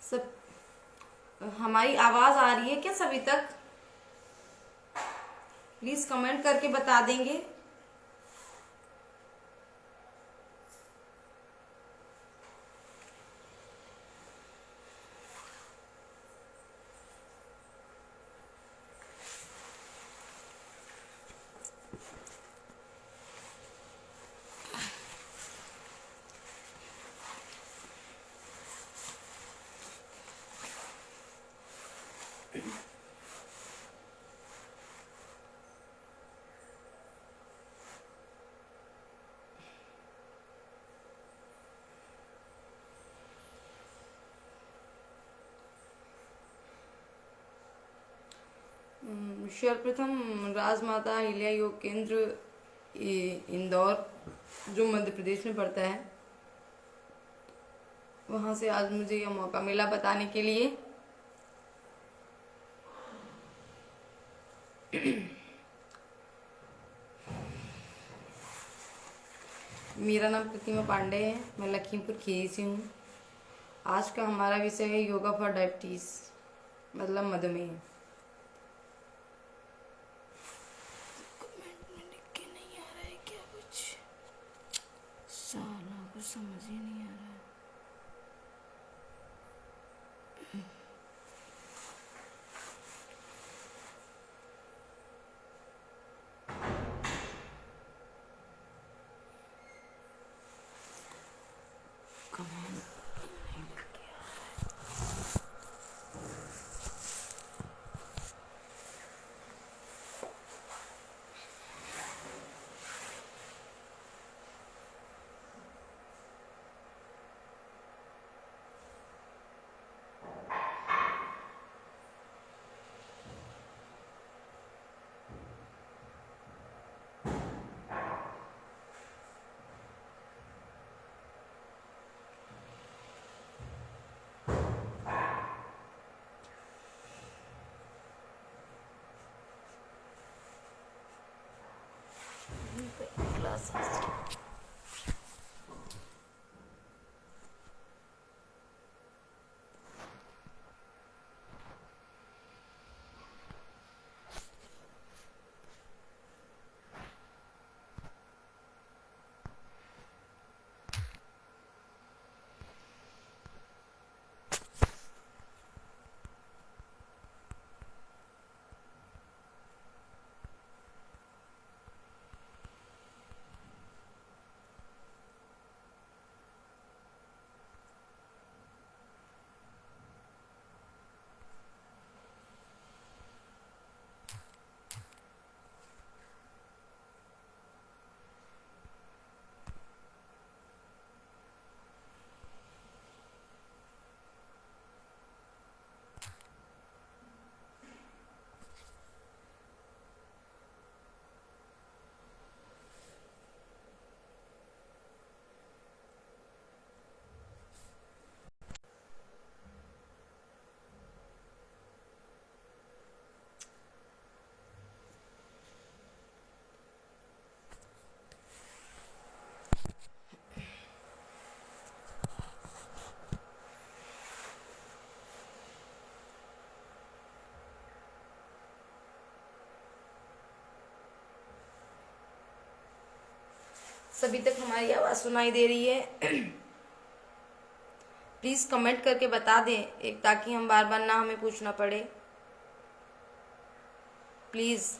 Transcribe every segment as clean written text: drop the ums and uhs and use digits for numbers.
सब हमारी आवाज आ रही है क्या सभी तक? प्लीज कमेंट करके बता देंगे। सर्वप्रथम राजमाता अहिल्या योग केंद्र इंदौर, जो मध्य प्रदेश में पड़ता है, वहाँ से आज मुझे यह मौका मिला बताने के लिए। मेरा नाम प्रतिमा पांडे है, मैं लखीमपुर खीरी से हूँ। आज का हमारा विषय है योगा फॉर डायबिटीज, मतलब मधुमेह। साला कुछ समझ ही नहीं आ रहा है। सभी तक हमारी आवाज सुनाई दे रही है? प्लीज कमेंट करके बता दें, एक ताकि हम बार बार ना हमें पूछना पड़े। प्लीज।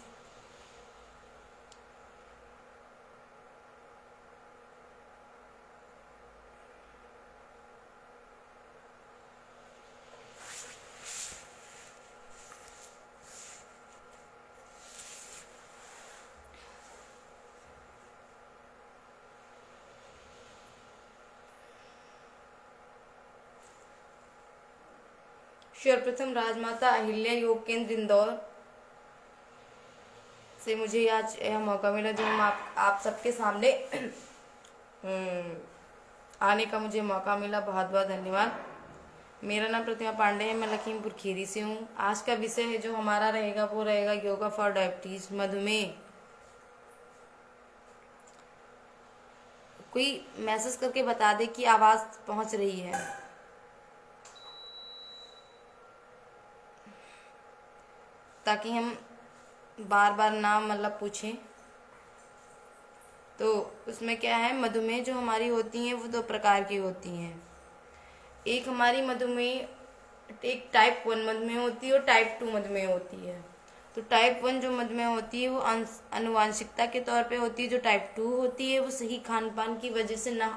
सर्वप्रथम राजमाता अहिल्या योग केंद्र इंदौर से मुझे आज यह मौका मिला, जो हम आप सबके सामने आने का मुझे मौका मिला। बहुत बहुत धन्यवाद। मेरा नाम प्रतिमा पांडे है, मैं लखीमपुर खीरी से हूँ। आज का विषय है जो हमारा रहेगा वो रहेगा योगा फॉर डायबिटीज, मधुमेह। कोई मैसेज करके बता दे कि आवाज पहुंच रही है। ताकि हम बार बार ना मतलब पूछें। तो उसमें क्या है, मधुमेह जो हमारी होती हैं वो 2 प्रकार की होती हैं। एक हमारी मधुमेह, एक टाइप 1 मधुमेह होती है और टाइप 2 मधुमेह होती है। तो टाइप 1 जो मधुमेह होती है वो आनुवांशिकता के तौर पे होती है। जो टाइप 2 होती है वो सही खान पान की वजह से ना,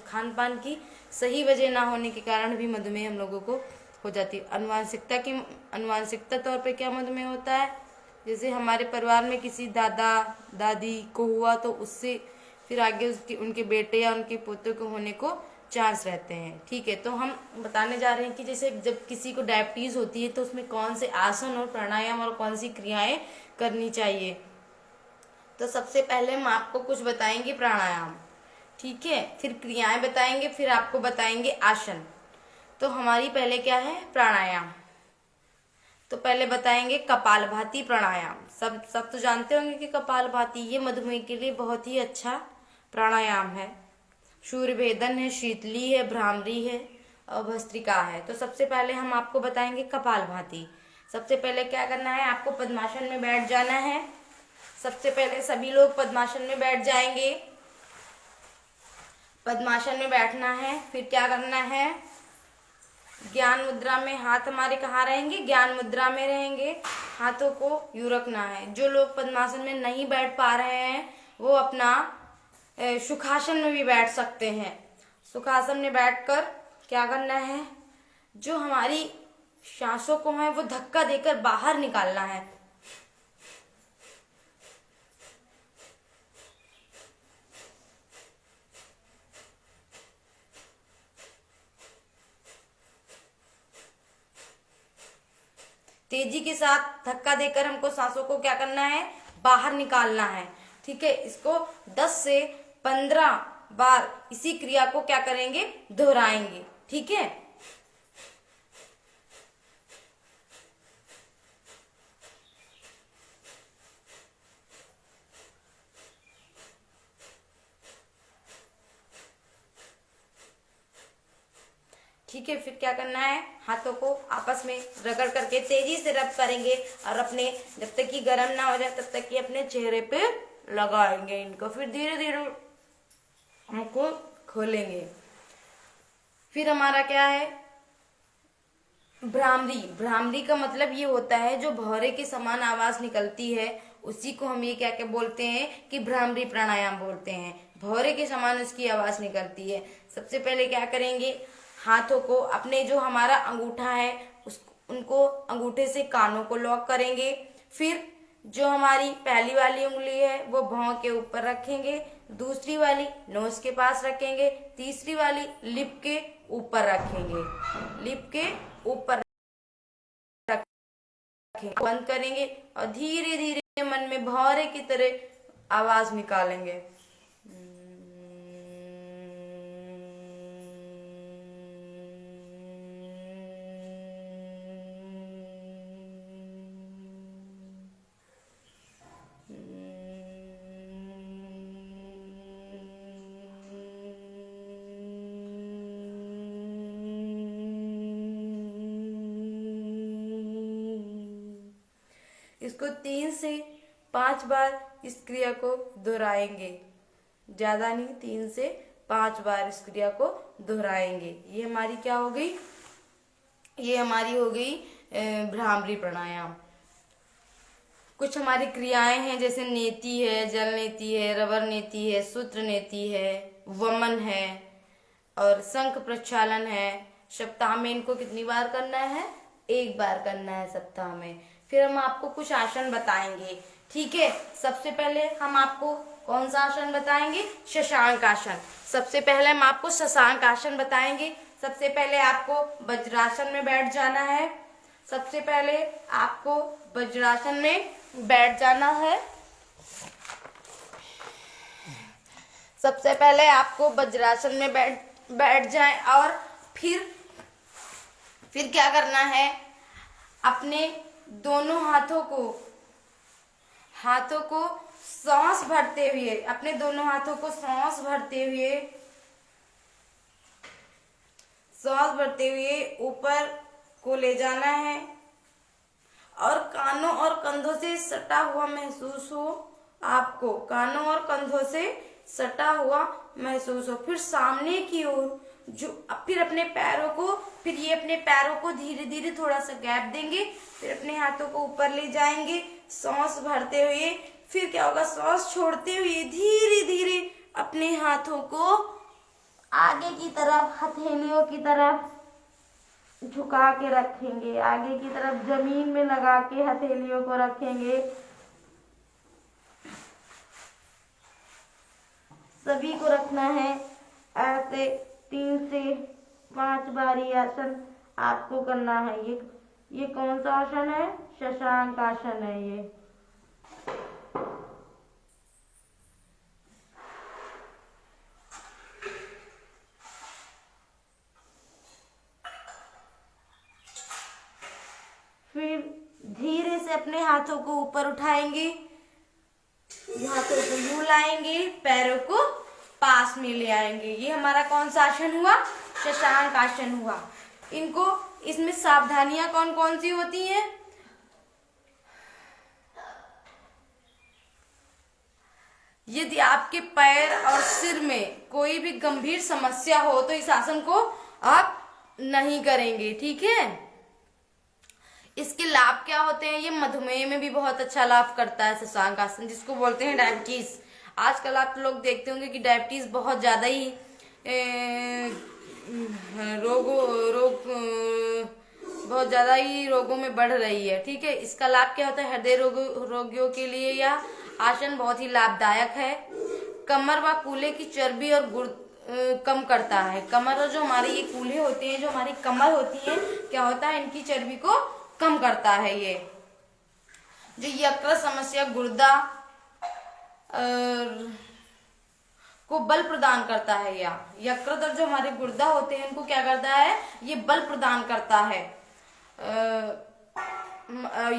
खान पान की सही वजह ना होने के कारण भी मधुमेह हम लोगों को हो जाती है। आनुवांशिकता तौर पे क्या मधुमेह होता है, जैसे हमारे परिवार में किसी दादा दादी को हुआ तो उससे फिर आगे उसके उनके बेटे या उनके पोते को होने को चांस रहते हैं। ठीक है, तो हम बताने जा रहे हैं कि जैसे जब किसी को डायबिटीज होती है तो उसमें कौन से आसन और प्राणायाम और कौन सी क्रियाएं करनी चाहिए। तो सबसे पहले हम आपको कुछ बताएंगे प्राणायाम, ठीक है, फिर क्रियाएं बताएंगे, फिर आपको बताएंगे आसन। तो हमारी पहले क्या है, प्राणायाम। तो पहले बताएंगे कपालभाति प्राणायाम। सब तो जानते होंगे कि कपालभाति ये मधुमेह के लिए बहुत ही अच्छा प्राणायाम है। सूर्यभेदन है, शीतली है, भ्रामरी है और भस्त्रिका है। तो सबसे पहले हम आपको बताएंगे कपालभाति। सबसे पहले क्या करना है, आपको पद्मासन में बैठ जाना है। सबसे पहले सभी लोग पद्मासन में बैठ जाएंगे। पद्मासन में बैठना है, फिर क्या करना है, ज्ञान मुद्रा में हाथ हमारे कहाँ रहेंगे, ज्ञान मुद्रा में रहेंगे। हाथों को यूं रखना है। जो लोग पद्मासन में नहीं बैठ पा रहे हैं वो अपना सुखासन में भी बैठ सकते हैं। सुखासन में बैठकर क्या करना है, जो हमारी सांसों को है वो धक्का देकर बाहर निकालना है। तेजी के साथ धक्का देकर हमको सांसों को क्या करना है, बाहर निकालना है। ठीक है, इसको 10 से 15 बार इसी क्रिया को क्या करेंगे, दोहराएंगे। ठीक है, ठीक है, फिर क्या करना है, हाथों को आपस में रगड़ करके तेजी से रब करेंगे और अपने जब तक कि गर्म ना हो जाए तब तक कि अपने चेहरे पे लगाएंगे इनको। फिर धीरे धीरे हमको खोलेंगे। फिर हमारा क्या है, भ्रामरी। भ्रामरी का मतलब ये होता है जो भौरे के समान आवाज निकलती है उसी को हम ये क्या क्या बोलते हैं कि भ्रामरी प्राणायाम बोलते हैं। भौरे के समान उसकी आवाज निकलती है। सबसे पहले क्या करेंगे, हाथों को अपने जो हमारा अंगूठा है उनको अंगूठे से कानों को लॉक करेंगे। फिर जो हमारी पहली वाली उंगली है वो भौं के ऊपर रखेंगे, दूसरी वाली नोज के पास रखेंगे, तीसरी वाली लिप के ऊपर रखेंगे, लिप के ऊपर रखेंगे, बंद करेंगे और धीरे धीरे मन में भौरे की तरह आवाज निकालेंगे। इसको 3 से 5 बार इस क्रिया को दोहराएंगे, ज्यादा नहीं, 3 से 5 बार इस क्रिया को दोहराएंगे। ये हमारी क्या हो गई, ये हमारी हो गई भ्रामरी प्राणायाम। कुछ हमारी क्रियाएं हैं जैसे नेति है, जल नेति है, रवर नेति है, सूत्र नेति है, वमन है और शंख प्रक्षालन है। सप्ताह में इनको कितनी बार करना है, 1 बार करना है सप्ताह में। फिर हम आपको कुछ आसन बताएंगे। ठीक है, सबसे पहले हम आपको कौन सा आसन बताएंगे, शशांक आसन। सबसे पहले हम आपको शशांक आसन बताएंगे। सबसे पहले आपको वज्रासन में बैठ जाना है। सबसे पहले आपको वज्रासन में बैठ जाना है। सबसे पहले आपको वज्रासन में बैठ जाएं और फिर क्या करना है, अपने दोनों हाथों को सांस भरते हुए, अपने दोनों हाथों को सांस भरते हुए ऊपर को ले जाना है और कानों और कंधों से सटा हुआ महसूस हो आपको, कानों और कंधों से सटा हुआ महसूस हो। फिर सामने की ओर जो, फिर अपने पैरों को, फिर ये अपने पैरों को धीरे धीरे थोड़ा सा गैप देंगे, फिर अपने हाथों को ऊपर ले जाएंगे सांस भरते हुए। फिर क्या होगा, सांस छोड़ते हुए धीरे धीरे अपने हाथों को आगे की तरफ, हथेलियों की तरफ झुका के रखेंगे, आगे की तरफ जमीन में लगा के हथेलियों को रखेंगे। सभी को रखना है ऐसे 3 से 5 बार ये आसन आपको करना है। ये कौन सा आसन है, शशांक आसन है ये। फिर धीरे से अपने हाथों को ऊपर उठाएंगे, हाथों को यूं लाएंगे, पैरों को पास में ले आएंगे। ये हमारा कौन सा आसन हुआ, शशांक आसन हुआ। इनको, इसमें सावधानियां कौन कौन सी होती हैं, यदि आपके पैर और सिर में कोई भी गंभीर समस्या हो तो इस आसन को आप नहीं करेंगे, ठीक है। इसके लाभ क्या होते हैं, ये मधुमेह में भी बहुत अच्छा लाभ करता है शशांक आसन, जिसको बोलते हैं डायबिटीज। आजकल आप लोग देखते होंगे कि डायबिटीज बहुत ज्यादा ही बहुत ज्यादा ही रोगों में बढ़ रही है, ठीक है। इसका लाभ क्या होता है, हृदय रोगियों के लिए यह आसन बहुत ही लाभदायक है। कमर व कूल्हे की चर्बी और गुर्द कम करता है। कमर और जो हमारे ये कूल्हे होते हैं, जो हमारी कमर होती है, क्या होता है, इनकी चर्बी को कम करता है। ये जो यकृत समस्या, गुर्दा को बल प्रदान करता है। या यकृत और जो हमारे गुर्दा होते हैं, इनको क्या करता है, ये बल प्रदान करता है।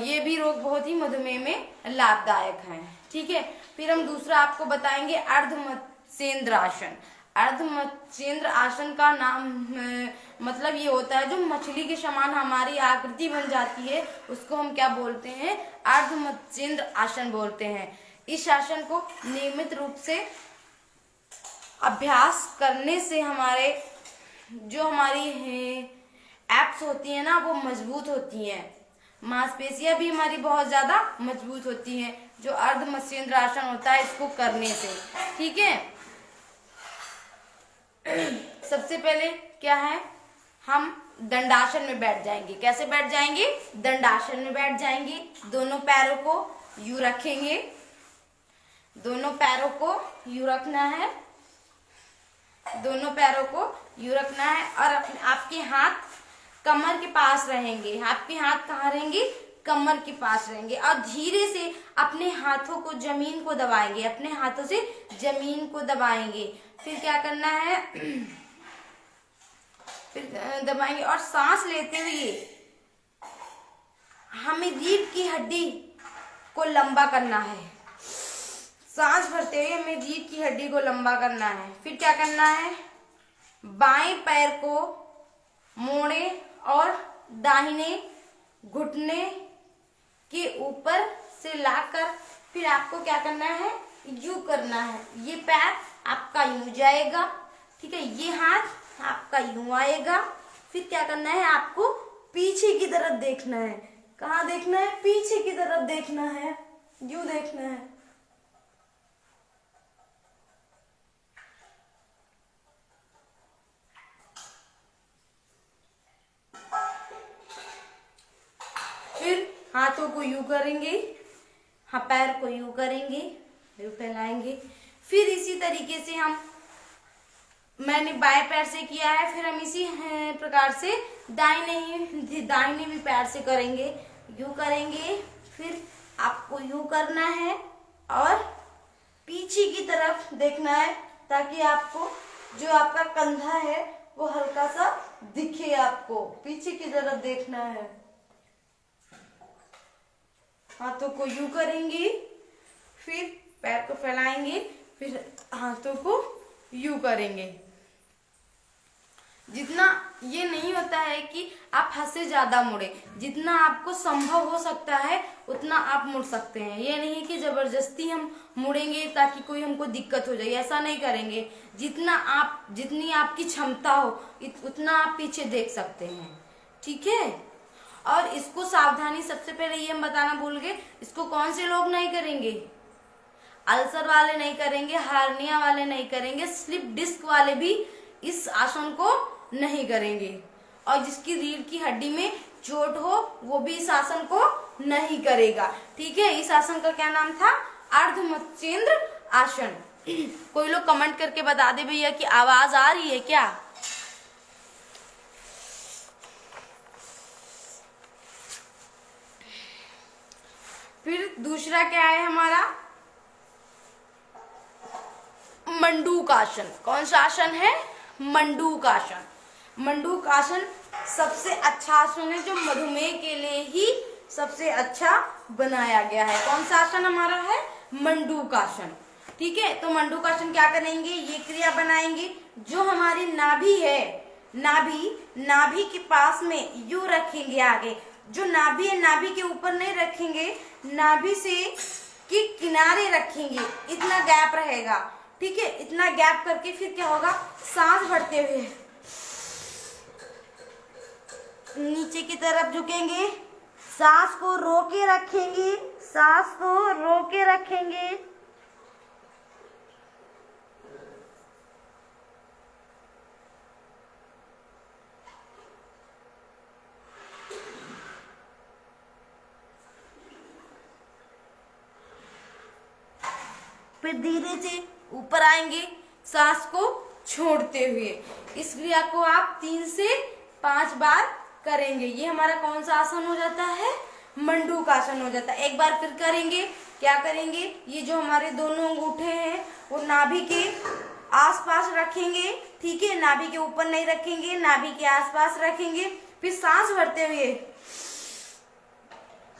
ये भी रोग बहुत ही मधुमेह में लाभदायक है, ठीक है। फिर हम दूसरा आपको बताएंगे अर्धमत्स्येंद्र आसन। अर्धमत्स्येंद्र आसन का नाम मतलब ये होता है, जो मछली के समान हमारी आकृति बन जाती है, उसको हम क्या बोलते हैं, अर्धमत्स्येंद्र आसन बोलते हैं। इस आसन को नियमित रूप से अभ्यास करने से हमारे जो हमारी एप्स होती है ना, वो मजबूत होती हैं, मांसपेशियां भी हमारी बहुत ज्यादा मजबूत होती हैं, जो अर्धमत्स्येंद्र आसन होता है इसको करने से, ठीक है। सबसे पहले क्या है, हम दंडासन में बैठ जाएंगे। कैसे बैठ जाएंगे, दंडासन में बैठ जाएंगे। दोनों पैरों को यूं रखेंगे, दोनों पैरों को यूं रखना है, दोनों पैरों को यूं रखना है, और आपके हाथ कमर के पास रहेंगे। आपके हाथ कहाँ रहेंगे, कमर के पास रहेंगे, और धीरे से अपने हाथों को जमीन को दबाएंगे, अपने हाथों से जमीन को दबाएंगे। फिर क्या करना है, फिर दबाएंगे, और सांस लेते हुए हमें रीढ़ की हड्डी को लंबा करना है। सांस भरते हुए हमें रीढ़ की हड्डी को लंबा करना है। फिर क्या करना है, बाएं पैर को मोड़े और दाहिने घुटने के ऊपर से लाकर फिर आपको क्या करना है, यूं करना है। ये पैर आपका यूं जाएगा, ठीक है, ये हाथ आपका यूं आएगा। फिर क्या करना है, आपको पीछे की तरफ देखना है। कहाँ देखना है, पीछे की तरफ देखना है, यूं देखना है। फिर हाथों को यूं करेंगे, हाँ पैर को यूं करेंगे, यूं फैलाएंगे। फिर इसी तरीके से मैंने बाएं पैर से किया है, फिर हम इसी प्रकार से दाहिने भी पैर से करेंगे, यूं करेंगे। फिर आपको यूं करना है और पीछे की तरफ देखना है, ताकि आपको जो आपका कंधा है वो हल्का सा दिखे। आपको पीछे की तरफ देखना है। हाथों को यूं करेंगे, फिर पैर को फैलाएंगे, फिर हाथों को यूं करेंगे। जितना ये नहीं होता है कि आप हद से ज्यादा मुड़े, जितना आपको संभव हो सकता है उतना आप मुड़ सकते हैं। ये नहीं है कि जबरदस्ती हम मुड़ेंगे ताकि कोई हमको दिक्कत हो जाए, ऐसा नहीं करेंगे। जितनी आपकी क्षमता हो उतना आप पीछे देख सकते हैं, ठीक है। और इसको सावधानी, सबसे पहले ये हम बताना भूल गए, इसको कौन से लोग नहीं करेंगे? अल्सर वाले नहीं करेंगे, हार्निया वाले नहीं करेंगे, स्लिप डिस्क वाले भी इस आसन को नहीं करेंगे, और जिसकी रीढ़ की हड्डी में चोट हो वो भी इस आसन को नहीं करेगा, ठीक है। इस आसन का क्या नाम था? अर्धमत्स्येंद्र आसन। कोई लोग कमेंट करके बता दे भैया कि आवाज आ रही है क्या? फिर दूसरा क्या है हमारा? मंडूक आसन। कौन सा आसन है? मंडूक आसन। मंडूक आसन सबसे अच्छा आसन है जो मधुमेह के लिए ही सबसे अच्छा बनाया गया है। कौन सा आसन हमारा है? मंडूक आसन, ठीक है। तो मंडूक आसन क्या करेंगे? ये क्रिया बनाएंगे, जो हमारी नाभि है, नाभि के पास में यूं रखेंगे आगे, जो नाभि है नाभि के ऊपर नहीं रखेंगे, नाभि से के किनारे रखेंगे, इतना गैप रहेगा, ठीक है। इतना गैप करके फिर क्या होगा? सांस भरते हुए नीचे की तरफ झुकेंगे, सांस को रोके रखेंगे, सांस को रोके रखेंगे, फिर धीरे से ऊपर आएंगे सांस को छोड़ते हुए। इस क्रिया को आप 3 से 5 बार करेंगे। ये हमारा कौन सा आसन हो जाता है? मंडूक आसन हो जाता है। एक बार फिर करेंगे, क्या करेंगे? ये जो हमारे दोनों अंगूठे हैं वो नाभि के आसपास रखेंगे, ठीक है। नाभि के ऊपर नहीं रखेंगे, नाभि के आसपास रखेंगे। फिर सांस भरते हुए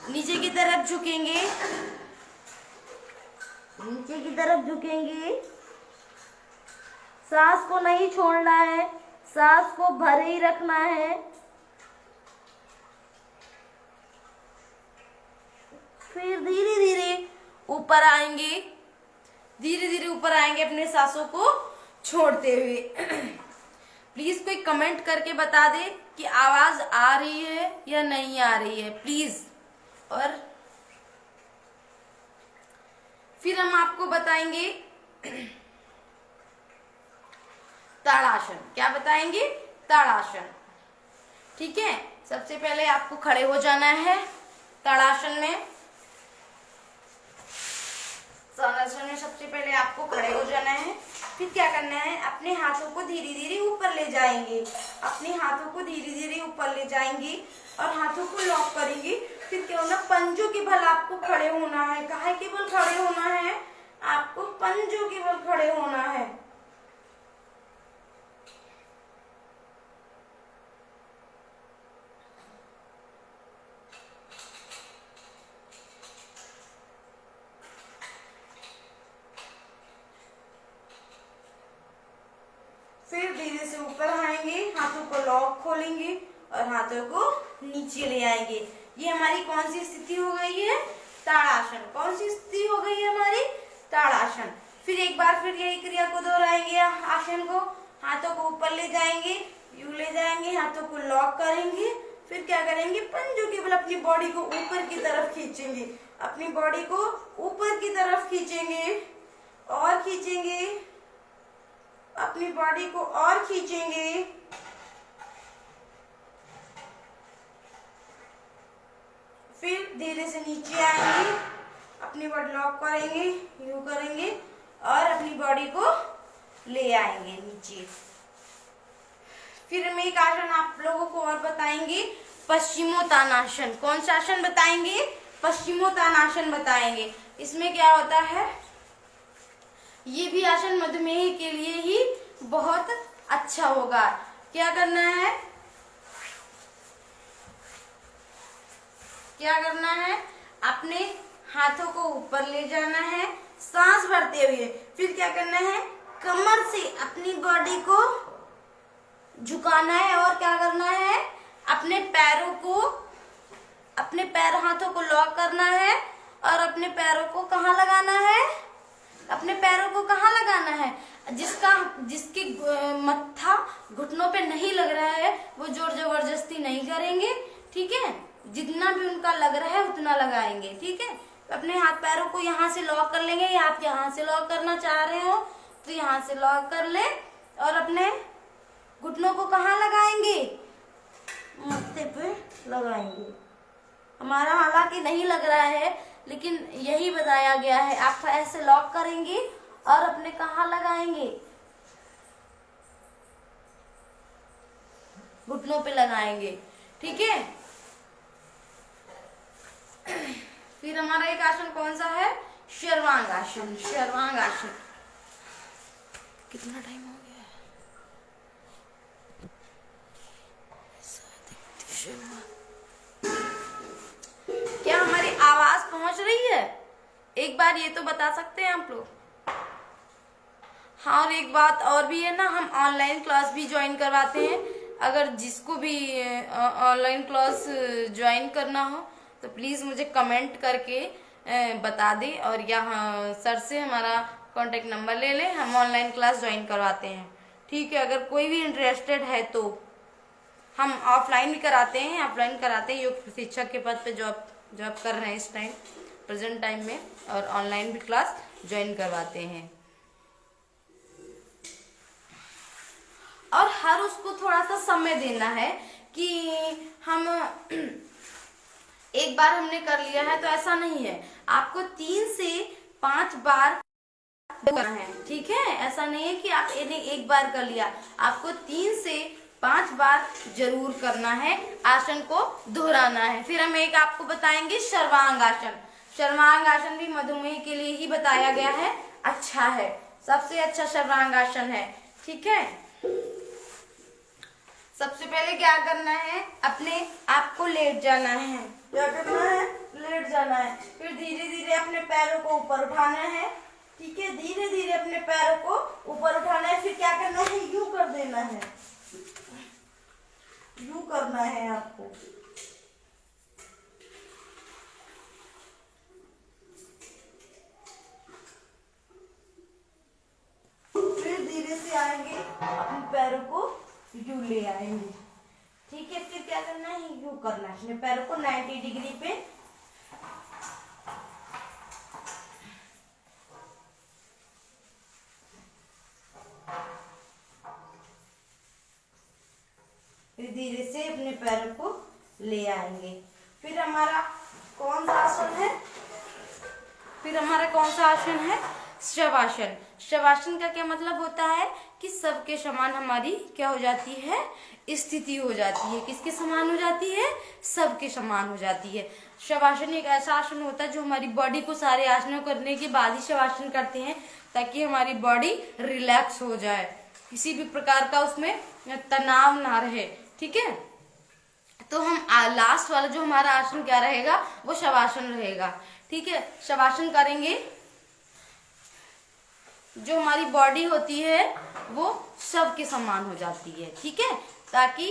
नीचे की तरफ झुकेंगे, नीचे की तरफ झुकेंगे, सांस को नहीं छोड़ना है, सांस को भरे ही रखना है। फिर धीरे धीरे ऊपर आएंगे, धीरे धीरे ऊपर आएंगे अपने सांसों को छोड़ते हुए। प्लीज कोई कमेंट करके बता दे कि आवाज आ रही है या नहीं आ रही है, प्लीज। और फिर हम आपको बताएंगे ताड़ासन। क्या बताएंगे? ताड़ासन, ठीक है। सबसे पहले आपको खड़े हो जाना है ताड़ासन में। ताड़ासन में सबसे पहले आपको खड़े हो जाना है। फिर क्या करना है? अपने हाथों को धीरे धीरे ऊपर ले जाएंगे, अपने हाथों को धीरे धीरे ऊपर ले जाएंगे और हाथों को लॉक करेंगे। फिर क्या होना? पंजों के बल आपको खड़े होना है। काहे के बल खड़े होना है? आपको पंजों के बल खड़े होना है। फिर धीरे से ऊपर आएंगे, हाथों को लॉक खोलेंगे और हाथों को नीचे ले आएंगे। ये हमारी कौन सी स्थिति हो गई है? ताड़ासन। कौन सी स्थिति हो गई है हमारी? ताड़ासन। फिर एक बार फिर यही क्रिया को दोहराएंगे। आसन को, हाथों को ऊपर ले जाएंगे, यूं ले जाएंगे, हाथों को लॉक करेंगे। फिर क्या करेंगे? पंजों के बल अपनी बॉडी को ऊपर की तरफ खींचेंगे, अपनी बॉडी को ऊपर की तरफ खींचेंगे और खींचेंगे, अपनी बॉडी को और खींचेंगे। फिर धीरे से नीचे आएंगे, अपनी बॉडी लॉक करेंगे, यूं करेंगे और अपनी बॉडी को ले आएंगे नीचे। फिर हम एक आसन आप लोगों को और बताएंगे, पश्चिमोत्तानासन। कौन सा आसन बताएंगे? पश्चिमोत्तानासन बताएंगे। इसमें क्या होता है? ये भी आसन मधुमेह के लिए ही बहुत अच्छा होगा। क्या करना है? क्या करना है? अपने हाथों को ऊपर ले जाना है सांस भरते हुए। फिर क्या करना है? कमर से अपनी बॉडी को झुकाना है और क्या करना है, अपने पैरों को, अपने पैर हाथों को लॉक करना है और अपने पैरों को कहाँ लगाना है, अपने पैरों को कहाँ लगाना है, जिसकी मत्था घुटनों पे नहीं लग रहा है वो जोर जबरदस्ती नहीं करेंगे, ठीक है। जितना भी उनका लग रहा है उतना लगाएंगे, ठीक है। तो अपने हाथ पैरों को यहाँ से लॉक कर लेंगे, या आप यहाँ से लॉक करना चाह रहे हो तो यहाँ से लॉक कर ले और अपने घुटनों को कहाँ लगाएंगे, मत्थे पे लगाएंगे। हमारा हालांकि नहीं लग रहा है लेकिन यही बताया गया है, आप ऐसे लॉक करेंगे और अपने कहाँ लगाएंगे, घुटनों पे लगाएंगे, ठीक है। फिर हमारा एक आसन कौन सा है, सर्वांगासन। सर्वांगासन कितना टाइम हो गया है, क्या हमारी आवाज पहुंच रही है, एक बार ये तो बता सकते हैं आप लोग। हाँ, और एक बात और भी है ना, हम ऑनलाइन क्लास भी ज्वाइन करवाते हैं। अगर जिसको भी ऑनलाइन क्लास ज्वाइन करना हो तो प्लीज़ मुझे कमेंट करके बता दे, और यहाँ सर से हमारा कांटेक्ट नंबर ले लें, हम ऑनलाइन क्लास ज्वाइन करवाते हैं, ठीक है। अगर कोई भी इंटरेस्टेड है तो हम ऑफलाइन भी कराते हैं, ऑफलाइन कराते हैं, योग शिक्षक के पद पे जॉब कर रहे हैं इस टाइम, प्रेजेंट टाइम में, और ऑनलाइन भी क्लास ज्वाइन करवाते हैं। और हर उसको थोड़ा सा समय देना है कि हम एक बार हमने कर लिया है तो ऐसा नहीं है, आपको 3 से 5 बार करना है, ठीक है। ऐसा नहीं है कि आप एक बार कर लिया, आपको 3 से 5 बार जरूर करना है, आसन को दोहराना है। फिर हम एक आपको बताएंगे सर्वांगासन। सर्वांगासन भी मधुमेह के लिए ही बताया गया है, अच्छा है, सबसे अच्छा सर्वांगासन है, ठीक है। सबसे पहले क्या करना है, अपने आप को लेट जाना है, क्या करना है, लेट जाना है। फिर धीरे धीरे अपने पैरों को ऊपर उठाना है, ठीक है, धीरे धीरे अपने पैरों को ऊपर उठाना है। फिर क्या करना है, यूं कर देना है, यूं करना है आपको, फिर धीरे से आएंगे, अपने पैरों को यूं ले आएंगे, ठीक है। फिर क्या करना है, यूं करना है, अपने पैरों को 90 डिग्री पे फिर धीरे से अपने पैरों को ले आएंगे। फिर हमारा कौन सा आसन है, फिर हमारा कौन सा आसन है, शवासन। शवासन का क्या मतलब होता है कि सबके समान हमारी क्या हो जाती है, स्थिति हो जाती है। किसके समान हो जाती है, सबके समान हो जाती है। शवासन एक ऐसा आसन होता है जो हमारी बॉडी को सारे आसनों करने के बाद ही शवासन करते हैं, ताकि हमारी बॉडी रिलैक्स हो जाए, किसी भी प्रकार का उसमें तनाव ना रहे, ठीक है। तो हम लास्ट वाला जो हमारा आसन क्या रहेगा, वो शवासन रहेगा, ठीक है। शवासन करेंगे, जो हमारी बॉडी होती है वो सबके समान हो जाती है, ठीक है, ताकि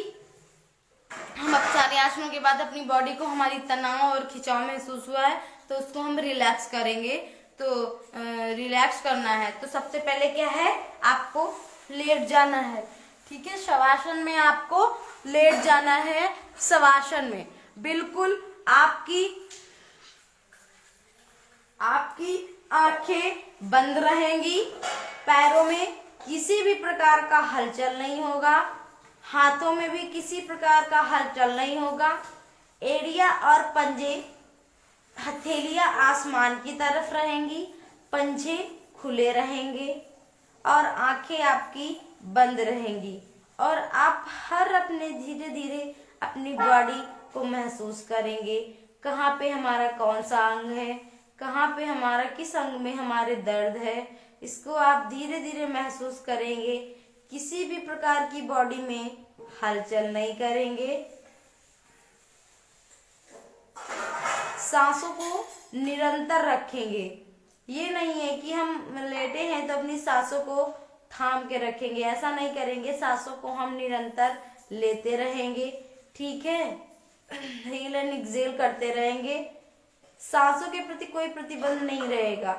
हम अब सारे आसनों के बाद अपनी बॉडी को हमारी तनाव और खिंचाव महसूस हुआ है तो उसको हम रिलैक्स करेंगे। तो रिलैक्स करना है तो सबसे पहले क्या है, आपको लेट जाना है, ठीक है। शवासन में आपको लेट जाना है, शवासन में बिल्कुल आपकी आंखें बंद रहेंगी, पैरों में किसी भी प्रकार का हलचल नहीं होगा, हाथों में भी किसी प्रकार का हलचल नहीं होगा, एड़ियां और पंजे, हथेलियां आसमान की तरफ रहेंगी, पंजे खुले रहेंगे और आंखें आपकी बंद रहेंगी, और आप हर अपने धीरे धीरे अपनी बॉडी को महसूस करेंगे, कहाँ पे हमारा कौन सा अंग है, कहाँ पे हमारा, किस अंग में हमारे दर्द है, इसको आप धीरे धीरे महसूस करेंगे। किसी भी प्रकार की बॉडी में हलचल नहीं करेंगे, सांसों को निरंतर रखेंगे। ये नहीं है कि हम लेटे हैं तो अपनी सांसों को थाम के रखेंगे, ऐसा नहीं करेंगे, सांसों को हम निरंतर लेते रहेंगे, ठीक है। हील एंड एक्सेल करते रहेंगे, सांसों के प्रति कोई प्रतिबंध नहीं रहेगा,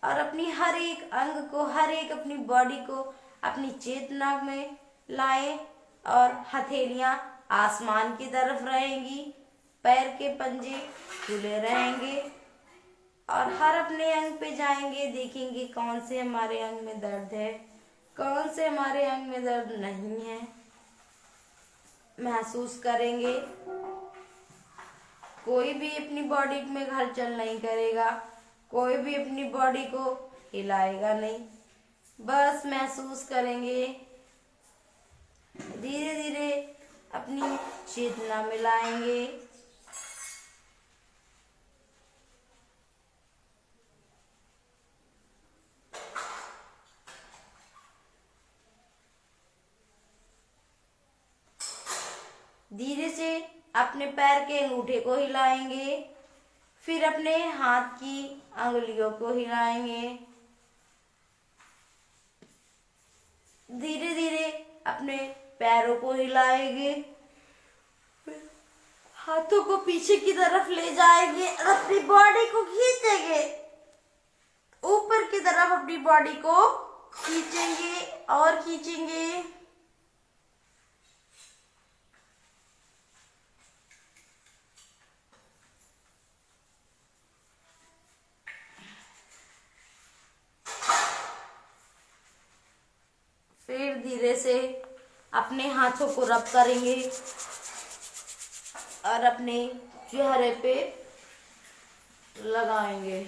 और अपनी हर एक अंग को, हर एक अपनी बॉडी को अपनी चेतना में लाएं, और हथेलियां आसमान की तरफ रहेंगी, पैर के पंजे खुले रहेंगे, और हर अपने अंग पे जाएंगे, देखेंगे कौन से हमारे अंग में दर्द है, कौन से हमारे अंग में दर्द नहीं है, महसूस करेंगे। कोई भी अपनी बॉडी में हलचल नहीं करेगा, कोई भी अपनी बॉडी को हिलाएगा नहीं, बस महसूस करेंगे। धीरे धीरे अपनी चेतना में लाएंगे। धीरे से अपने पैर के अंगूठे को हिलाएंगे, फिर अपने हाथ की अंगुलियों को हिलाएंगे। धीरे धीरे अपने पैरों को हिलाएंगे, हाथों को पीछे की तरफ ले जाएंगे और अपनी बॉडी को खींचेंगे, ऊपर की तरफ अपनी बॉडी को खींचेंगे और खींचेंगे। फिर धीरे से अपने हाथों को रब करेंगे और अपने चेहरे पे लगाएंगे।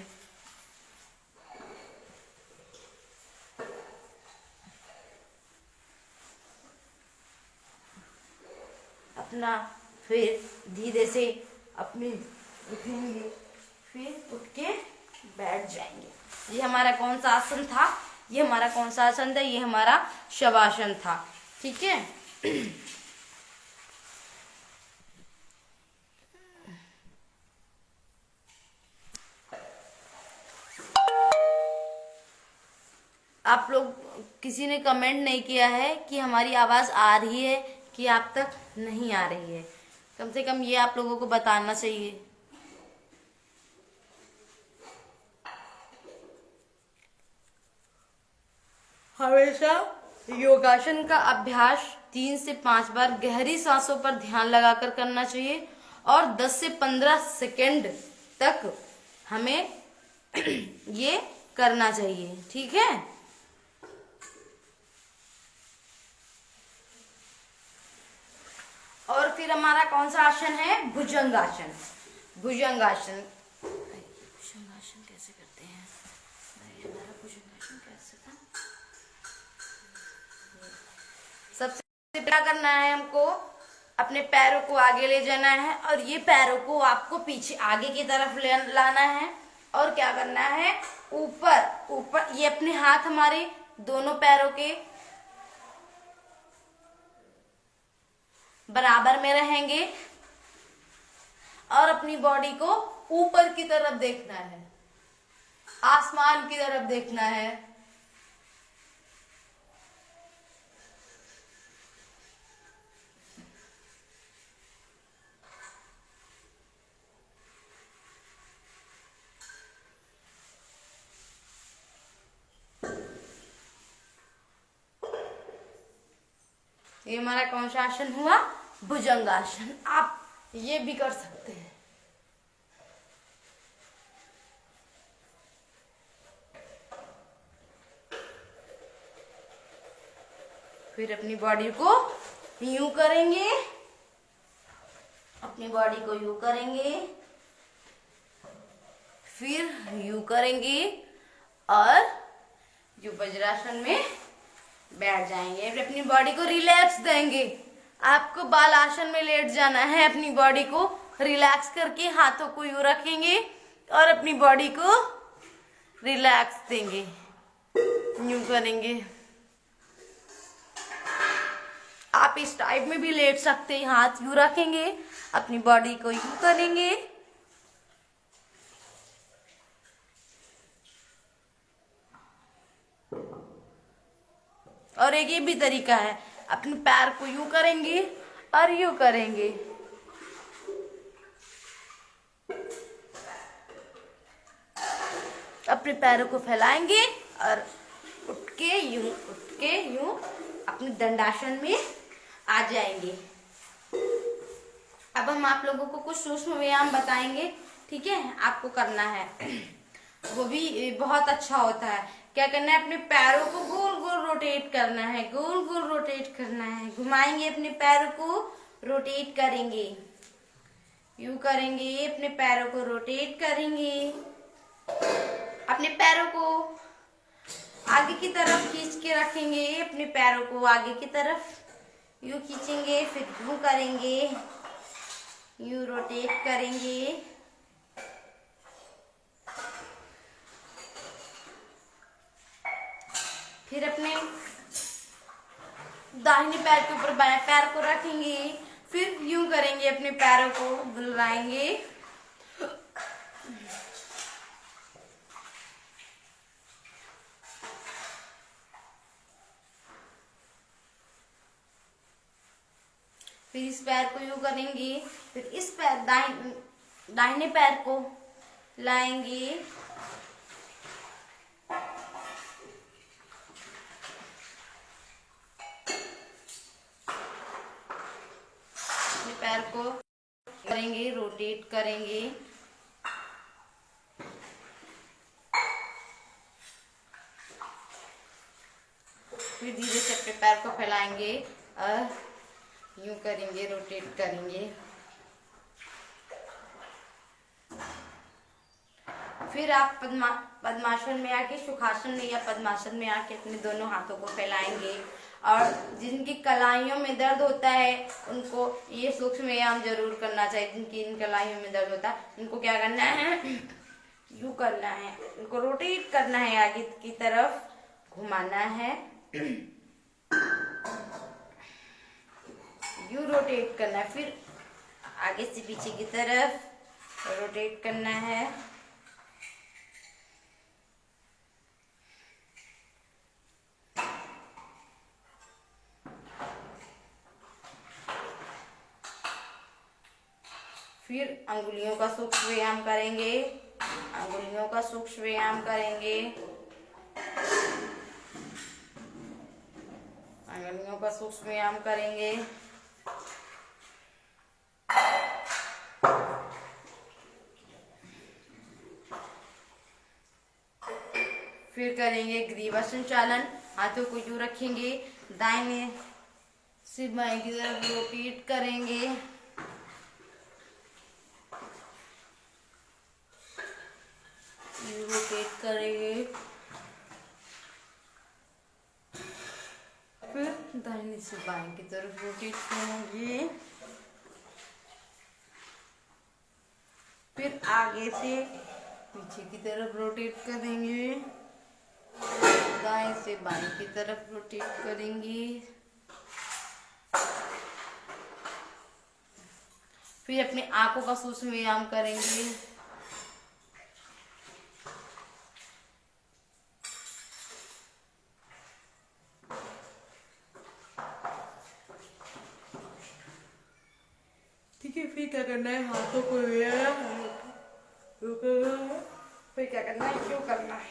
अपना फिर धीरे से अपनी उठेंगे, फिर उठ के बैठ जाएंगे। ये हमारा कौन सा आसन था? ये हमारा कौन सा आसन था? ये हमारा शवासन था, ठीक है। आप लोग किसी ने कमेंट नहीं किया है कि हमारी आवाज आ रही है कि आप तक नहीं आ रही है। कम से कम ये आप लोगों को बताना चाहिए। हमेशा योगासन का अभ्यास 3 से 5 बार गहरी सांसों पर ध्यान लगाकर करना चाहिए, और 10 से 15 सेकंड तक हमें ये करना चाहिए, ठीक है। और फिर हमारा कौन सा आसन है? भुजंगासन। भुजंगासन कैसे करते हैं? हमारा भुजंगासन कैसे था? सबसे क्या करना है, हमको अपने पैरों को आगे ले जाना है, और ये पैरों को आपको पीछे आगे की तरफ ले लाना है, और क्या करना है, ऊपर ऊपर ये अपने हाथ हमारे दोनों पैरों के बराबर में रहेंगे, और अपनी बॉडी को ऊपर की तरफ देखना है, आसमान की तरफ देखना है। ये हमारा कौन सा आसन हुआ? भुजंगासन। आप ये भी कर सकते हैं। फिर अपनी बॉडी को यूं करेंगे, अपनी बॉडी को यूं करेंगे, फिर यूं करेंगे, और जो वज्रासन में बैठ जाएंगे। फिर अपनी बॉडी को रिलैक्स देंगे। आपको बाल आसन में लेट जाना है। अपनी बॉडी को रिलैक्स करके हाथों को यूं रखेंगे और अपनी बॉडी को रिलैक्स देंगे, यूं करेंगे। आप इस टाइप में भी लेट सकते हैं। हाथ यूं रखेंगे, अपनी बॉडी को यूं करेंगे, और एक ये भी तरीका है, अपने पैर को यूं करेंगे और यूं करेंगे, अपने पैरों को फैलाएंगे और उठ के यूं अपने दंडासन में आ जाएंगे। अब हम आप लोगों को कुछ सूक्ष्म व्यायाम बताएंगे, ठीक है, आपको करना है, वो भी बहुत अच्छा होता है। क्या करना है, अपने पैरों को गोल गोल रोटेट करना है, गोल गोल रोटेट करना है, घुमाएंगे अपने पैरों को, रोटेट करेंगे, यूं करेंगे, अपने पैरों को रोटेट करेंगे, अपने पैरों को आगे की तरफ खींच के रखेंगे, अपने पैरों को आगे की तरफ यूं खींचेंगे, फिर यूं करेंगे, यूं रोटेट करेंगे, फिर अपने दाहिने पैर के ऊपर बाएं पैर को रखेंगे, फिर यूं करेंगे, अपने पैरों को बुलाएंगे, फिर इस पैर को यूं करेंगे, फिर इस पैर दाहिने पैर को लाएंगे, अपने पैर को करेंगे, रोटेट करेंगे, फिर धीरे से अपने पैर को फैलाएंगे और यूं करेंगे, रोटेट करेंगे, फिर आप पद्मासन में आके, सुखासन में या पद्मासन में आके अपने दोनों हाथों को फैलाएंगे। और जिनकी कलाइयों में दर्द होता है उनको ये सूक्ष्म व्यायाम जरूर करना चाहिए। जिनकी इन कलाइयों में दर्द होता है उनको क्या करना है, यूं करना है, उनको रोटेट करना है, आगे की तरफ घुमाना है, यूं रोटेट करना है, फिर आगे से पीछे की तरफ रोटेट करना है, फिर अंगुलियों का सूक्ष्म व्यायाम करेंगे, अंगुलियों का सूक्ष्म व्यायाम करेंगे, अंगुलियों का सूक्ष्म व्यायाम करेंगे, फिर करेंगे ग्रीवा संचालन। हाथों को यूं रखेंगे, दाहिने से बाएं की तरफ रोटेट करेंगे, रोटेट करेंगे, फिर दाहिने से बाएं की तरफ रोटेट करेंगे, फिर आगे से पीछे की तरफ रोटेट करेंगे, दाएं से बाएं की तरफ रोटेट करेंगे, फिर अपने आंखों का सूक्ष्म व्यायाम करेंगे, ठीक है। फिर क्या करना है, हाथों को फिर क्या करना है, क्यों करना है,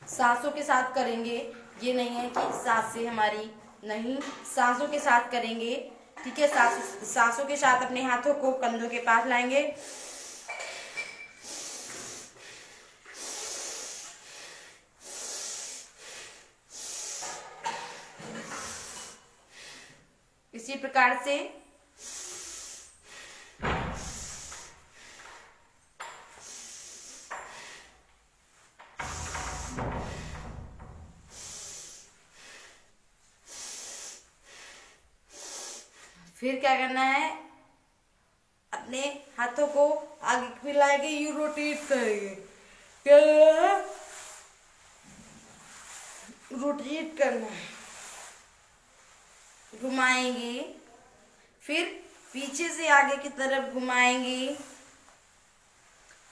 सांसों के साथ करेंगे। ये नहीं है कि सांस से हमारी, नहीं, सांसों के साथ करेंगे, ठीक है। सांसों के साथ अपने हाथों को कंधों के पास लाएंगे, इसी प्रकार से फिर क्या करना है, अपने हाथों को आगे फैलाएंगे, यू रोटेट करेंगे, क्या रोटेट करना है, घुमाएंगे, फिर पीछे से आगे की तरफ घुमाएंगे,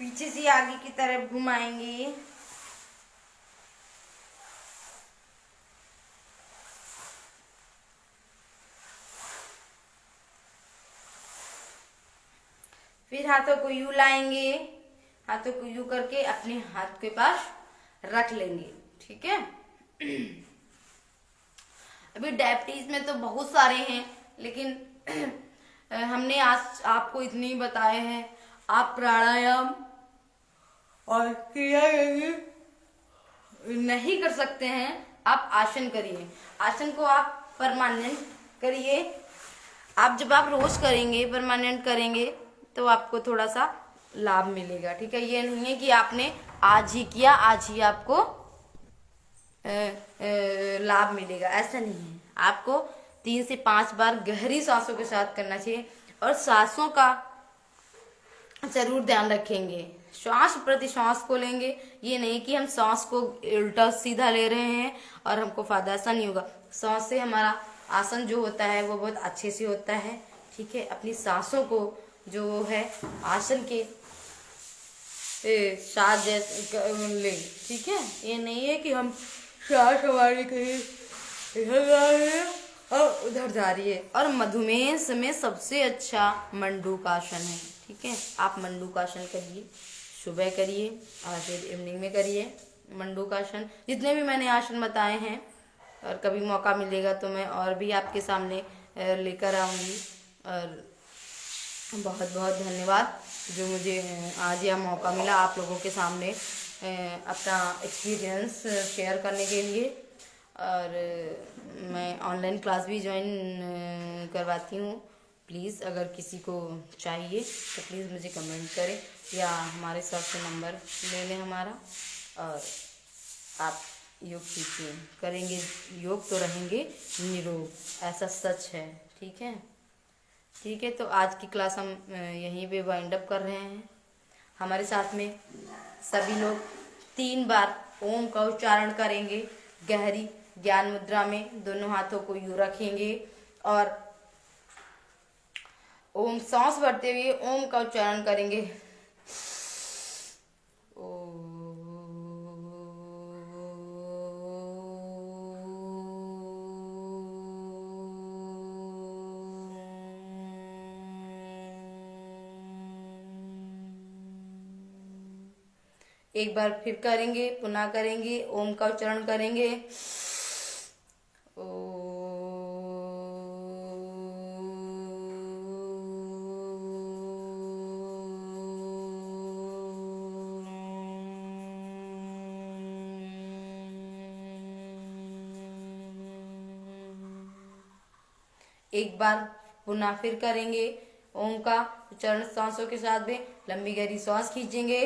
पीछे से आगे की तरफ घुमाएंगे, फिर हाथों को यूं लाएंगे, हाथों को यूं करके अपने हाथ के पास रख लेंगे। ठीक है। अभी डायबिटीज में तो बहुत सारे हैं, लेकिन हमने आज आपको इतने ही बताए हैं। आप प्राणायाम और क्रिया नहीं कर सकते हैं, आप आसन करिए। आसन को आप परमानेंट करिए। आप जब आप रोज करेंगे, परमानेंट करेंगे, तो आपको थोड़ा सा लाभ मिलेगा। ठीक है। ये नहीं है कि आपने आज ही किया, आज ही आपको लाभ मिलेगा, ऐसा नहीं है। आपको 3 से 5 बार गहरी सांसों के साथ करना चाहिए। और सांसों का जरूर ध्यान रखेंगे। श्वास प्रति श्वास को लेंगे, ये नहीं कि हम सांस को उल्टा सीधा ले रहे हैं और हमको फायदा, ऐसा नहीं होगा। सांस से हमारा आसन जो होता है वो बहुत अच्छे से होता है। ठीक है। अपनी सांसों को जो है आसन के साथ जैसे ले। ठीक है। ये नहीं है कि हम सांस हमारी कहीं इधर जा रही है और उधर जा रही है। और मधुमेह में सबसे अच्छा मंडूकासन है। ठीक है। आप मंडूकासन करिए, सुबह करिए और फिर इवनिंग में करिए मंडूकासन। जितने भी मैंने आसन बताए हैं, और कभी मौका मिलेगा तो मैं और भी आपके सामने लेकर आऊँगी। और बहुत बहुत धन्यवाद जो मुझे आज यह मौका मिला आप लोगों के सामने अपना एक्सपीरियंस शेयर करने के लिए। और मैं ऑनलाइन क्लास भी ज्वाइन करवाती हूँ। प्लीज़ अगर किसी को चाहिए तो प्लीज़ मुझे कमेंट करें या हमारे सर से नंबर ले लें हमारा, और आप योग सीखिए। करेंगे योग तो रहेंगे निरोग, ऐसा सच है। ठीक है। ठीक है। तो आज की क्लास हम यहीं पे वाइंड अप कर रहे हैं। हमारे साथ में सभी लोग 3 बार ओम का उच्चारण करेंगे गहरी ज्ञान मुद्रा में। दोनों हाथों को यूं रखेंगे और ओम सांस भरते हुए ओम का उच्चारण करेंगे। एक बार फिर करेंगे, पुनः करेंगे, ओम का उच्चारण करेंगे। एक बार पुनः फिर करेंगे ओम का उच्चारण सांसों के साथ में। लंबी गहरी सांस खींचेंगे।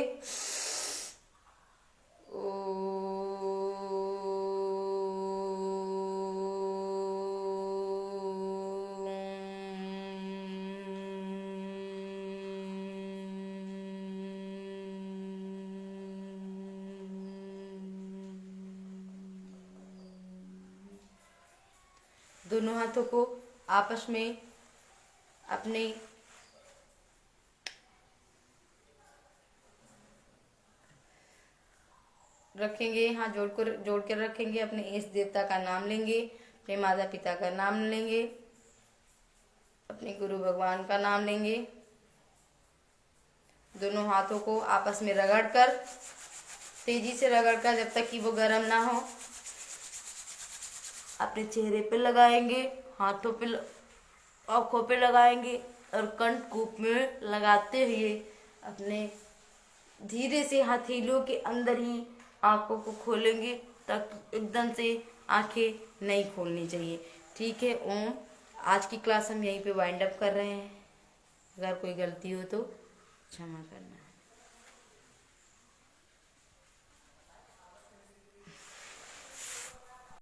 दोनों हाथों को आपस में अपने रखेंगे, हाथ जोड़ कर रखेंगे। अपने इष्ट देवता का नाम लेंगे, अपने माता पिता का नाम लेंगे, अपने गुरु भगवान का नाम लेंगे। दोनों हाथों को आपस में रगड़कर, तेजी से रगड़कर, जब तक कि वो गर्म ना हो, अपने चेहरे पे लगाएंगे, हाथों पे, आँखों पे लगाएंगे और कंठकूप में लगाते हुए अपने धीरे से हथेलियों के अंदर ही आँखों को खोलेंगे, तक एकदम से आंखें नहीं खोलनी चाहिए। ठीक है। ओम। आज की क्लास हम यहीं पे वाइंड अप कर रहे हैं। अगर कोई गलती हो तो क्षमा करना।